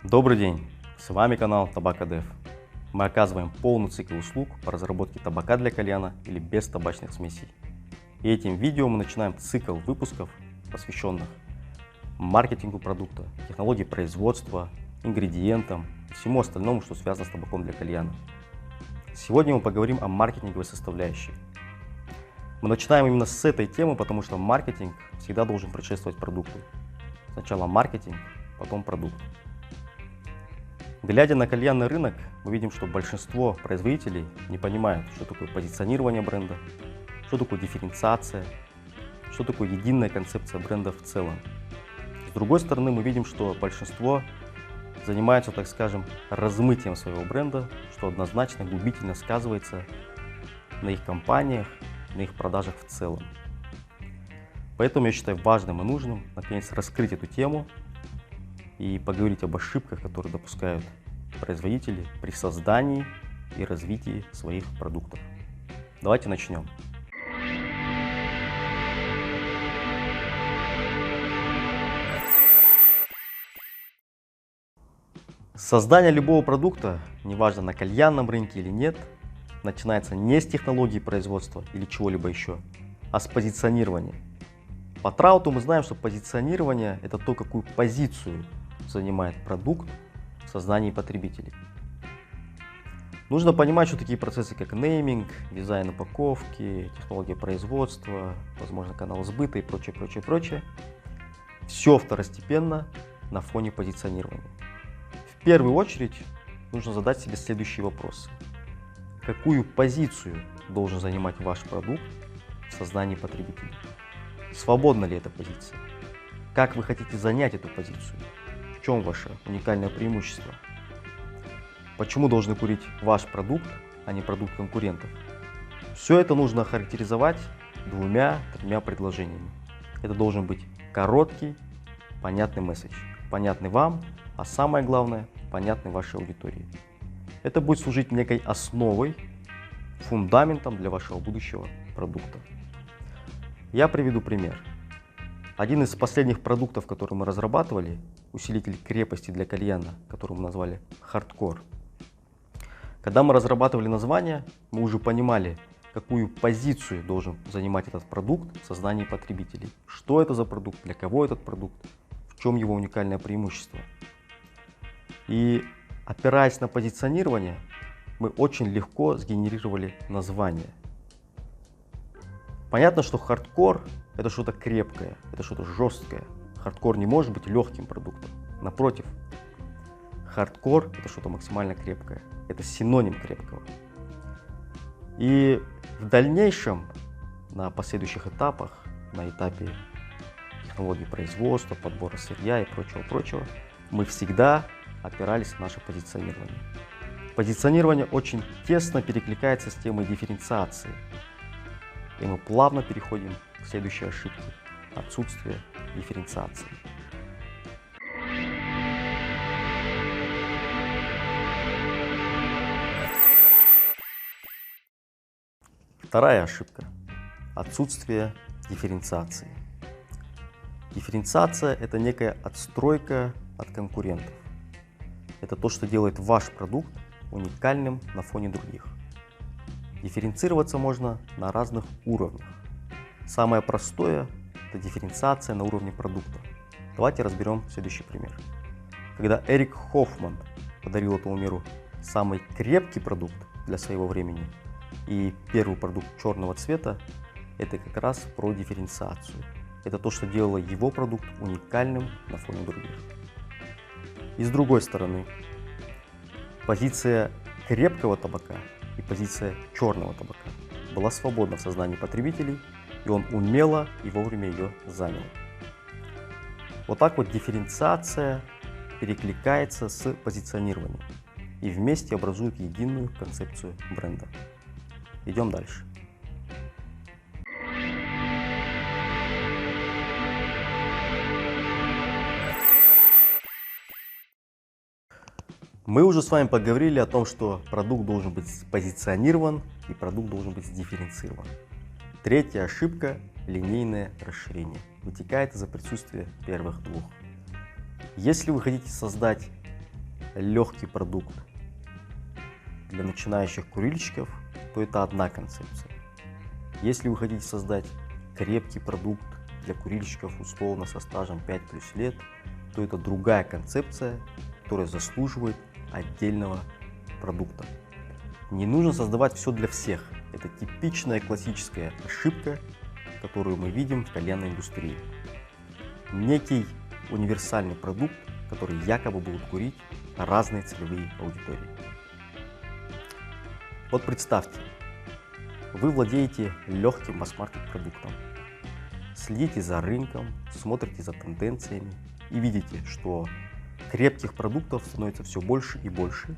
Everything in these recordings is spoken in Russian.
Добрый день, с вами канал Табако Дев. Мы оказываем полный цикл услуг по разработке табака для кальяна или без табачных смесей. И этим видео мы начинаем цикл выпусков, посвященных маркетингу продукта, технологии производства, ингредиентам и всему остальному, что связано с табаком для кальяна. Сегодня мы поговорим о маркетинговой составляющей. Мы начинаем именно с этой темы, потому что маркетинг всегда должен предшествовать продукту. Сначала маркетинг, потом продукт. Глядя на кальянный рынок, мы видим, что большинство производителей не понимают, что такое позиционирование бренда, что такое дифференциация, что такое единая концепция бренда в целом. С другой стороны, мы видим, что большинство занимается, так скажем, размытием своего бренда, что однозначно губительно сказывается на их компаниях, на их продажах в целом. Поэтому я считаю важным и нужным наконец раскрыть эту тему и поговорить об ошибках, которые допускают производители при создании и развитии своих продуктов. Давайте начнем. Создание любого продукта, неважно на кальянном рынке или нет, начинается не с технологии производства или чего-либо еще, а с позиционирования. По Трауту мы знаем, что позиционирование – это то, какую позицию занимает продукт в сознании потребителей. Нужно понимать, что такие процессы, как нейминг, дизайн упаковки, технология производства, возможно, канал сбыта и прочее, все второстепенно на фоне позиционирования. В первую очередь нужно задать себе следующий вопрос. Какую позицию должен занимать ваш продукт в сознании потребителей? Свободна ли эта позиция? Как вы хотите занять эту позицию? В чем ваше уникальное преимущество? Почему должны курить ваш продукт, а не продукт конкурентов? Все это нужно охарактеризовать двумя-тремя предложениями. Это должен быть короткий, понятный месседж. Понятный вам, а самое главное, понятный вашей аудитории. Это будет служить некой основой, фундаментом для вашего будущего продукта. Я приведу пример. Один из последних продуктов, который мы разрабатывали, усилитель крепости для кальяна, который мы назвали Hardcore. Когда мы разрабатывали название, мы уже понимали, какую позицию должен занимать этот продукт в сознании потребителей. Что это за продукт, для кого этот продукт, в чем его уникальное преимущество. И опираясь на позиционирование, мы очень легко сгенерировали название. Понятно, что хардкор – это что-то крепкое, это что-то жесткое. Хардкор не может быть легким продуктом. Напротив, хардкор – это что-то максимально крепкое. Это синоним крепкого. И в дальнейшем, на последующих этапах, на этапе технологии производства, подбора сырья и прочего, мы всегда опирались на наше позиционирование. Позиционирование очень тесно перекликается с темой дифференциации. И мы плавно переходим к следующей ошибке – отсутствие дифференциации. Вторая ошибка – отсутствие дифференциации. Дифференциация – это некая отстройка от конкурентов. Это то, что делает ваш продукт уникальным на фоне других. Дифференцироваться можно на разных уровнях. Самое простое – это дифференциация на уровне продукта. Давайте разберем следующий пример. Когда Эрик Хоффман подарил этому миру самый крепкий продукт для своего времени и первый продукт черного цвета, это как раз про дифференциацию. Это то, что делало его продукт уникальным на фоне других. И с другой стороны, позиция крепкого табака и позиция черного табака была свободна в сознании потребителей, и он умело и вовремя ее занял. Вот так вот дифференциация перекликается с позиционированием и вместе образуют единую концепцию бренда. Идем дальше. Мы уже с вами поговорили о том, что продукт должен быть позиционирован и продукт должен быть дифференцирован. Третья ошибка – линейное расширение. Вытекает из-за присутствия первых двух. Если вы хотите создать легкий продукт для начинающих курильщиков, то это одна концепция. Если вы хотите создать крепкий продукт для курильщиков условно со стажем 5+ лет, то это другая концепция, которая заслуживает отдельного продукта. Не нужно создавать все для всех. Это типичная классическая ошибка, которую мы видим в кальянной индустрии. Некий универсальный продукт, который якобы будут курить разные целевые аудитории. Вот представьте, вы владеете легким масс-маркет продуктом, следите за рынком, смотрите за тенденциями и видите, что крепких продуктов становится все больше и больше,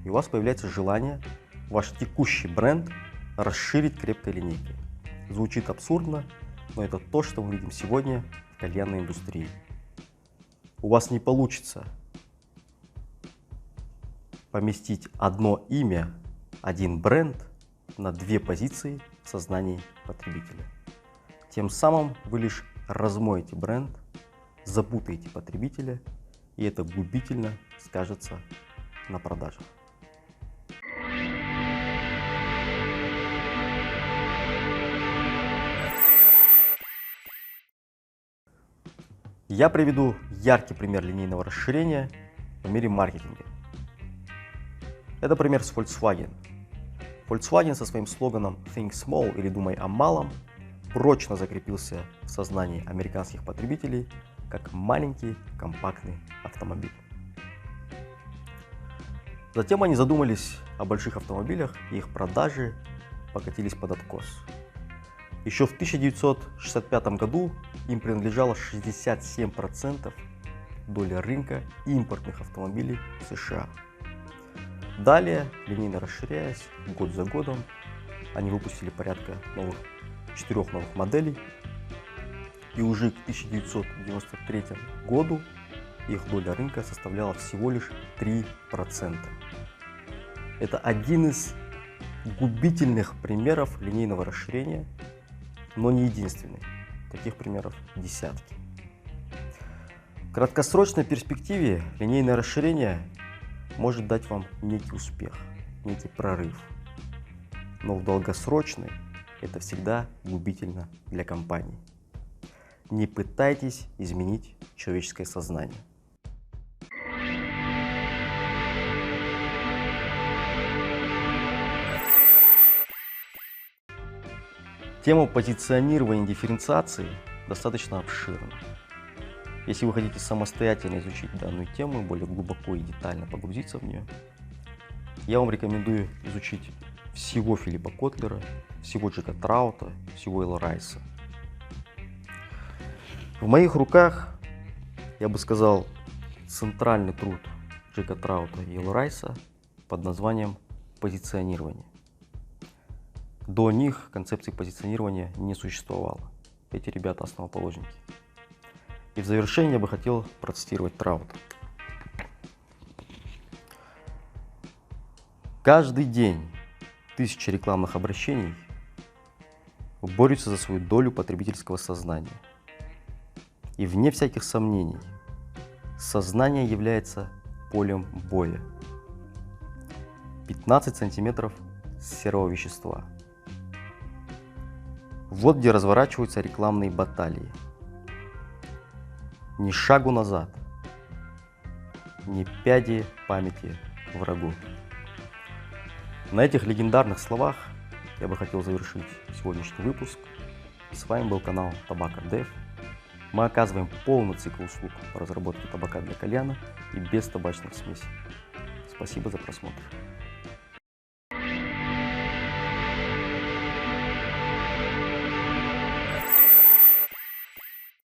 и у вас появляется желание ваш текущий бренд расширить крепкой линейкой. Звучит абсурдно, но это то, что мы видим сегодня в кальянной индустрии. У вас не получится поместить одно имя, один бренд на две позиции в сознании потребителя. Тем самым вы лишь размоете бренд, запутаете потребителя, и это губительно скажется на продажах. Я приведу яркий пример линейного расширения в мире маркетинга. Это пример с Volkswagen. Volkswagen со своим слоганом Think Small или «Думай о малом» прочно закрепился в сознании американских потребителей как маленький компактный автомобиль. Затем они задумались о больших автомобилях, и их продажи покатились под откос. Еще в 1965 году им принадлежало 67% доли рынка импортных автомобилей в США. Далее, линейно расширяясь, год за годом, они выпустили порядка 4 новых моделей, и уже к 1993 году их доля рынка составляла всего лишь 3%. Это один из губительных примеров линейного расширения, но не единственный. Таких примеров десятки. В краткосрочной перспективе линейное расширение может дать вам некий успех, некий прорыв. Но в долгосрочной это всегда губительно для компаний. Не пытайтесь изменить человеческое сознание. Тема позиционирования и дифференциации достаточно обширна. Если вы хотите самостоятельно изучить данную тему, более глубоко и детально погрузиться в нее, я вам рекомендую изучить всего Филиппа Котлера, всего Джека Траута, всего Элла Райса. В моих руках, я бы сказал, центральный труд Джека Траута и Элла Райса под названием «Позиционирование». До них концепции позиционирования не существовало. Эти ребята основоположники. И в завершение я бы хотел процитировать Траута. Каждый день тысячи рекламных обращений борются за свою долю потребительского сознания. И вне всяких сомнений, сознание является полем боя. 15 сантиметров серого вещества. Вот где разворачиваются рекламные баталии. Ни шагу назад, ни пяди памяти врагу. На этих легендарных словах я бы хотел завершить сегодняшний выпуск. С вами был канал Tobacco Dev. Мы оказываем полный цикл услуг по разработке табака для кальяна и без табачных смесей. Спасибо за просмотр.